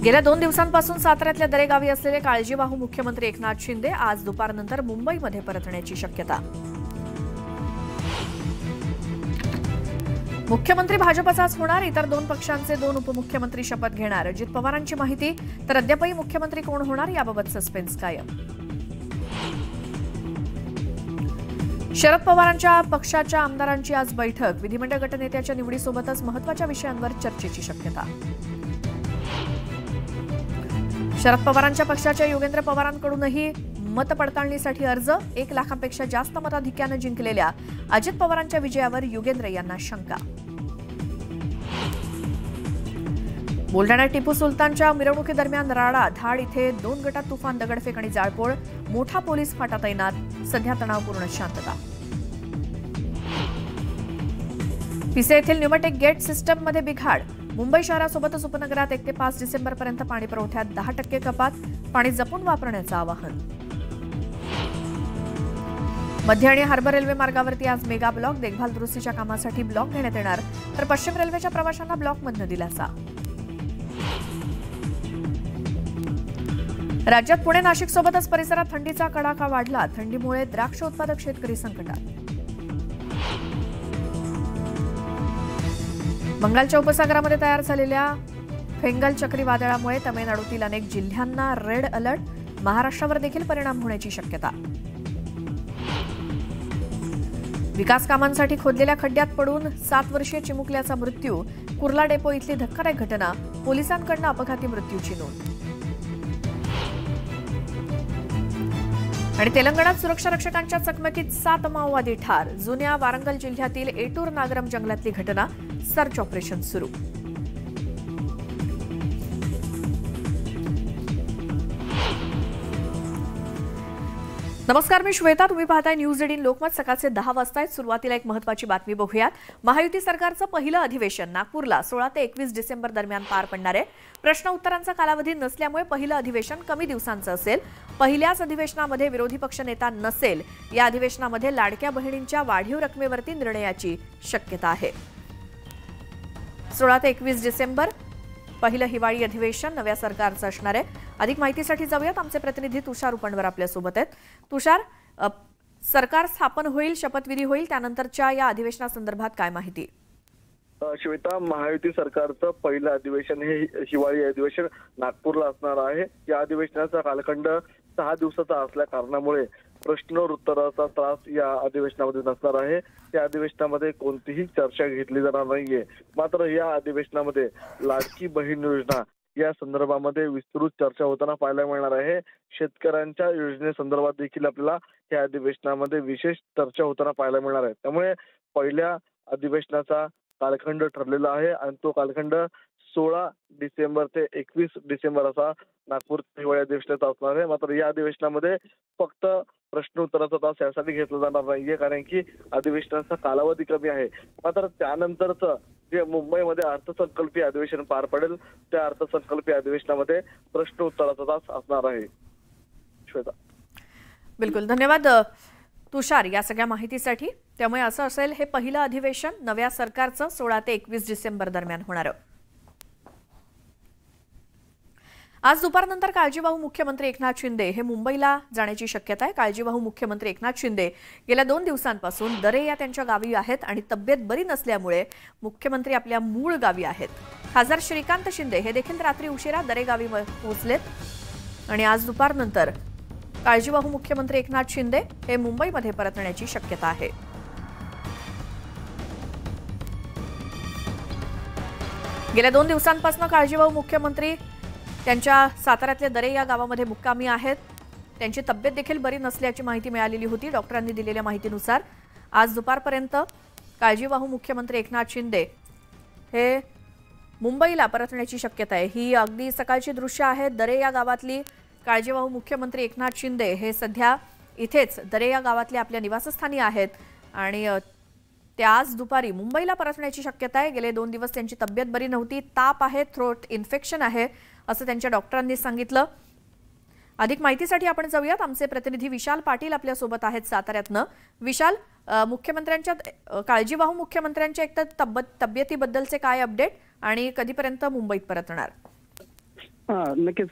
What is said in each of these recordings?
गेल्या 2 दिवसांपासून साताऱ्यातल्या दरेगावी असलेले काळजीवाहू मुख्यमंत्री एकनाथ शिंदे आज दुपारनंतर मुंबईमध्ये परतण्याची शक्यता। मुख्यमंत्री भाजपचाच होणार, इतर 2 पक्षांचे 2 उपमुख्यमंत्री शपथ घेणार। अजित पवारांची माहिती, तर अद्यापही मुख्यमंत्री कोण होणार याबाबत सस्पेन्स कायम। शरद पवारांच्या पक्षाच्या आमदारांची आज बैठक, विधिमंडळ गटनेत्याच्या निवडीसोबतच महत्त्वाच्या विषयांवर चर्चेची शक्यता। शरद पवारांच्या पक्षाच्या योगेंद्र पवारांकडूनही मतपडताळणीसाठी अर्ज, 1 लाखांपेक्षा जास्त मताधिक्याने जिंकलेल्या अजित पवारांच्या विजयावर योगेंद्र यांना शंका। बुलढाण्यात टिपू सुलतानच्या मिरवणुकीदरम्यान राडा, धाड इथे 2 गटात तुफान दगडफेक आणि जाळपोळ, मोठा पोलीस फाटा तैनात, सध्या तणावपूर्ण शांतता। पिसे येथील न्यूमॅटिक गेट सिस्टममध्ये बिघाड, मुंबई शहरासोबतच उपनगरात 1 ते 5 डिसेंबरपर्यंत पाणी पुरवठ्यात 10% कपात, पाणी जपून वापरण्याचं आवाहन। मध्य आणि हार्बर रेल्वे मार्गावरती आज मेगा ब्लॉक, देखभाल दुरुस्तीच्या कामासाठी ब्लॉक घेण्यात येणार, तर पश्चिम रेल्वेच्या प्रवाशांना ब्लॉकमधनं दिलासा। राज्यात पुणे नाशिक सोबतच परिसरात थंडीचा कडाका वाढला, थंडीमुळे द्राक्ष उत्पादक शेतकरी संकटात। बंगालच्या उपसागरामध्ये तयार झालेल्या फेंगल चक्रीवादळामुळे तमिळनाडूतील अनेक जिल्ह्यांना रेड अलर्ट, महाराष्ट्रावर देखील परिणाम होण्याची शक्यता। विकास कामांसाठी खोदलेल्या खड्ड्यात पडून 7 वर्षीय चिमुकल्याचा मृत्यू, कुर्ला डेपो इथली धक्कादायक घटना, पोलिसांकडून अपघाती मृत्यूची नोंद। आणि तेलंगणात सुरक्षा रक्षकांच्या चकमकीत 7 माओवादी ठार, जुन्या वारंगल जिल्ह्यातील एटूर नागरम जंगलातली घटना, सर्च ऑपरेशन सुरू। नमस्कार, मी श्वेता, तुम्ही पाहताय न्यूज 18 लोकमत। सकाळचे 10 वाजता आहेत। सुरुवातीला एक महत्त्वाची बातमी बघूयात। महायुती सरकारचं पहिलं अधिवेशन नागपूरला 16 ते 21 डिसेंबर दरम्यान पार पडणार आहे। प्रश्न उत्तरांचा कालावधी नसल्यामुळे पहिलं अधिवेशन कमी दिवसांचं असेल। पहिल्याच अधिवेशनामध्ये विरोधी पक्ष नेता नसेल। या अधिवेशनामध्ये लाडक्या बहिणींच्या वाढीव रकमेवरती निर्णयाची शक्यता आहे। 16 ते 21 डिसेंबर पहिलं हिवाळी अधिवेशन नव्या सरकारचं असणार आहे। अधिक माहितीसाठी जाऊयात, आमचे प्रतिनिधी तुषार उपणवर आपल्या सोबत आहेत। तुषार, सरकार स्थापन होईल, शपथविधी होईल, त्यानंतरच्या या अधिवेशनासंदर्भात काय माहिती? श्वेता, महायुती सरकारचं पहिलं अधिवेशन हे हिवाळी अधिवेशन नागपूरला असणार आहे। या अधिवेशनाचा कालखंड 6 दिवसाचा असल्या कारणामुळे प्रश्नोत्तराचा त्रास या अधिवेशनामध्ये नसणार आहे। या अधिवेशनामध्ये कोणतीही चर्चा घेतली जाणार नाहीये। मात्र या अधिवेशनामध्ये लाडकी बहीण योजना या संदर्भामध्ये विस्तृत चर्चा होताना पाहायला मिळणार आहे। शेतकऱ्यांच्या योजनेसंदर्भात देखील आपल्याला या अधिवेशनामध्ये विशेष चर्चा होताना पाहायला मिळणार आहे। त्यामुळे पहिल्या अधिवेशनाचा कालखंड ठरलेला आहे आणि तो कालखंड 16 डिसेंबर ते 21 डिसेंबर असा नागपूर हिवाळी अधिवेशनाचा असणार आहे। मात्र या अधिवेशनामध्ये फक्त प्रश्नोत्तराचा तास यासाठी घेतला जाणार नाहीये, कारण की अधिवेशनाचा कालावधी कमी आहे। मात्र त्यानंतरचं जे मुंबईमध्ये अर्थसंकल्पीय अधिवेशन पार पडेल, त्या अर्थसंकल्पीय अधिवेशनामध्ये प्रश्नोत्तराचा तास असणार आहे। श्वेता, बिलकुल, धन्यवाद तुषार या सगळ्या माहितीसाठी। त्यामुळे असं असेल, हे पहिलं अधिवेशन नव्या सरकारचं 16 ते 21 डिसेंबर दरम्यान होणार। आज दुपारनंतर काळजीवाहू मुख्यमंत्री एकनाथ शिंदे हे मुंबईला जाण्याची शक्यता आहे। काळजीवाहू मुख्यमंत्री एकनाथ शिंदे गेल्या 2 दिवसांपासून दरे या त्यांच्या गावी आहेत आणि तब्येत बरी नसल्यामुळे मुख्यमंत्री आपल्या मूळ गावी आहेत। खासदार श्रीकांत शिंदे हे देखील रात्री उशिरा दरे गावी पोहोचलेत आणि आज दुपारनंतर काळजीवाहू मुख्यमंत्री एकनाथ शिंदे हे मुंबईमध्ये परतण्याची शक्यता आहे। गेल्या 2 दिवसांपासून काळजीवाहू मुख्यमंत्री त्यांच्या साताऱ्यातल्या दरे या गावामध्ये मुक्कामी आहेत। त्यांची तब्येत देखील बरी नसल्याची माहिती मिळालेली होती। डॉक्टरांनी दिलेल्या माहितीनुसार आज दुपारपर्यंत काळजीवाहू मुख्यमंत्री एकनाथ शिंदे हे मुंबईला परतण्याची शक्यता आहे। ही अगदी सकाळची दृश्य आहेत दरे या गावातली। काळजीवाहू मुख्यमंत्री एकनाथ शिंदे हे सध्या इथेच दरे या गावातल्या आपल्या निवासस्थानी आहेत आणि ते आज दुपारी मुंबईला परतण्याची शक्यता आहे। गेले 2 दिवस त्यांची तब्येत बरी नव्हती, ताप आहे, थ्रोट इन्फेक्शन आहे असं त्यांच्या डॉक्टरांनी सांगितलं। अधिक माहितीसाठी आपण जाऊयात, आमचे प्रतिनिधी विशाल पाटील आपल्या सोबत आहेत साताऱ्यातनं। विशाल, मुख्यमंत्र्यांच्या काळजीवाहू मुख्यमंत्र्यांच्या एक तर तब्येतीबद्दलचे काय अपडेट आणि कधीपर्यंत मुंबईत परतणार? नक्कीच.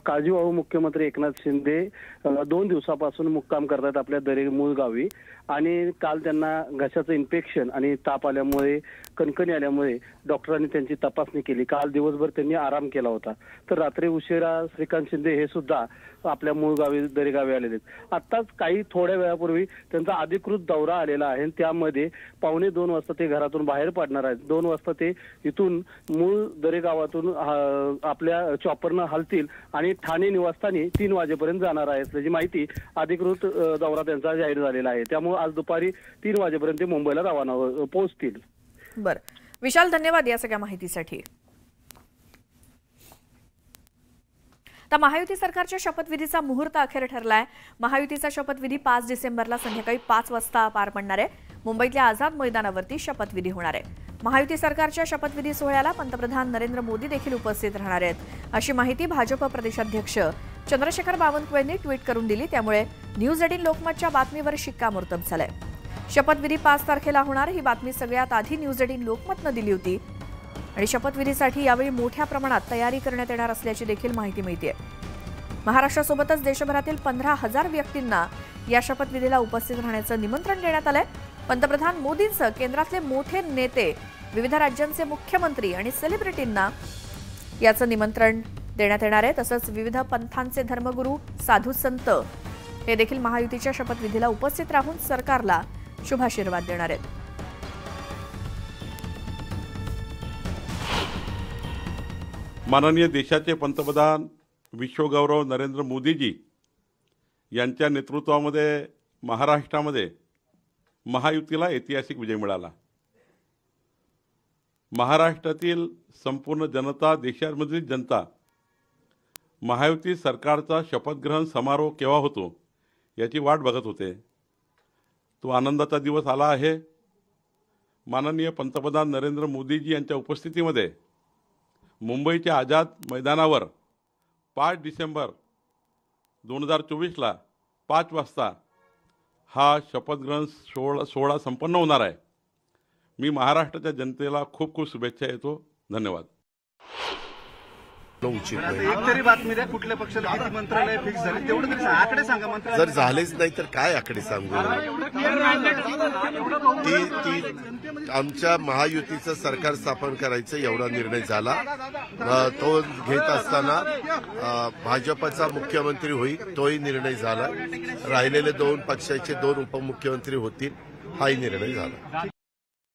काळजीवाहू मुख्यमंत्री एकनाथ शिंदे 2 दिवसापासून मुक्काम करतात आपल्या दरे मूळ गावी आणि काल त्यांना घशाचं इन्फेक्शन आणि ताप आल्यामुळे, कणकणी आल्यामुळे डॉक्टरांनी त्यांची तपासणी केली. काल दिवसभर त्यांनी आराम केला होता. तर रात्री उशिरा श्रीकांत शिंदे हे सुद्धा आपल्या मूळ गावी दरेगावी आलेले आहेत. आत्ताच काही थोड्या वेळापूर्वी त्यांचा अधिकृत दौरा आलेला आहे. त्यामध्ये 1:45 वाजता ते घरातून बाहेर पडणार आहेत. 2 वाजता ते इथून मूळ दरेगावातून आपल्या चॉपरनं हलतील आणि ठाणे निवासस्थानी 3 वाजेपर्यंत जाणार आहे असल्याची माहिती अधिकृत दौरा त्यांचा जाहीर झालेला आहे. त्यामुळे आज दुपारी 3 वाजेपर्यंत ते मुंबईला रवाना पोहोचतील. बरं, विशाल, धन्यवाद या सगळ्या माहितीसाठी. तर महायुती सरकारच्या शपथविधीचा मुहूर्त अखेर ठरलाय. महायुतीचा शपथविधी 5 डिसेंबरला संध्याकाळी 5 वाजता पार पडणार आहे. मुंबईतल्या आझाद मैदानावरती शपथविधी होणार आहे. महायुती सरकारच्या शपथविधी सोहळ्याला पंतप्रधान नरेंद्र मोदी देखील उपस्थित राहणार आहेत, अशी माहिती भाजप प्रदेशाध्यक्ष चंद्रशेखर बावनकुळे यांनी ट्विट करून दिली. त्यामुळे न्यूज 18 लोकमतच्या बातमीवर शिक्कामोर्तब झालंय. शपथविधी 5 तारखेला होणार ही बातमी सगळ्यात आधी न्यूज 18 लोकमतनं दिली होती आणि शपथविधीसाठी यावेळी मोठ्या प्रमाणात तयारी करण्यात येणार असल्याची देखील माहिती मिळते. महाराष्ट्रासोबतच देशभरातील 15,000 व्यक्तींना या शपथविधीला उपस्थित राहण्याचं निमंत्रण देण्यात आलंय. पंतप्रधान मोदींसह केंद्रातले मोठे नेते, विविध राज्यांचे मुख्यमंत्री आणि सेलिब्रिटींना याचं निमंत्रण देण्यात येणार आहे. तसंच विविध पंथांचे धर्मगुरू, साधू संत हे देखील महायुतीच्या शपथविधीला उपस्थित राहून सरकारला शुभाशीर्वाद देणार आहेत. माननीय देशाचे पंतप्रधान विश्वगौरव नरेंद्र मोदीजी यांच्या नेतृत्वामध्ये महाराष्ट्रामध्ये महायुतीला ऐतिहासिक विजय मिळाला. महाराष्ट्रातील संपूर्ण जनता, देशामधील जनता महायुती सरकारचा शपथग्रहण समारोह केव्हा होतो याची वाट बघत होते. तो आनंदाचा दिवस आला आहे. माननीय पंतप्रधान नरेंद्र मोदीजी यांच्या उपस्थितीमध्ये मुंबईच्या आझाद मैदानावर 5 डिसेंबर 2024ला 5 वाजता हा शपथग्रहण सोहळा संपन्न होणार आहे. मी महाराष्ट्राच्या जनतेला खूप खूप शुभेच्छा देतो. धन्यवाद. एक तरी बातमी द्या, कुठल्या पक्षाला किती मंत्रालय फिक्स झाले तेवढं तरी आकडे सांगा. मंत्रालय जर झालेच नाही तर काय आकडे सांगू. ती आमच्या महायुतीचं सरकार स्थापन करायचं एवढा निर्णय झाला. तो घेत असताना भाजपचा मुख्यमंत्री होईल तोही निर्णय झाला. राहिलेले 2 पक्षाचे 2 उपमुख्यमंत्री होतील हाही निर्णय झाला.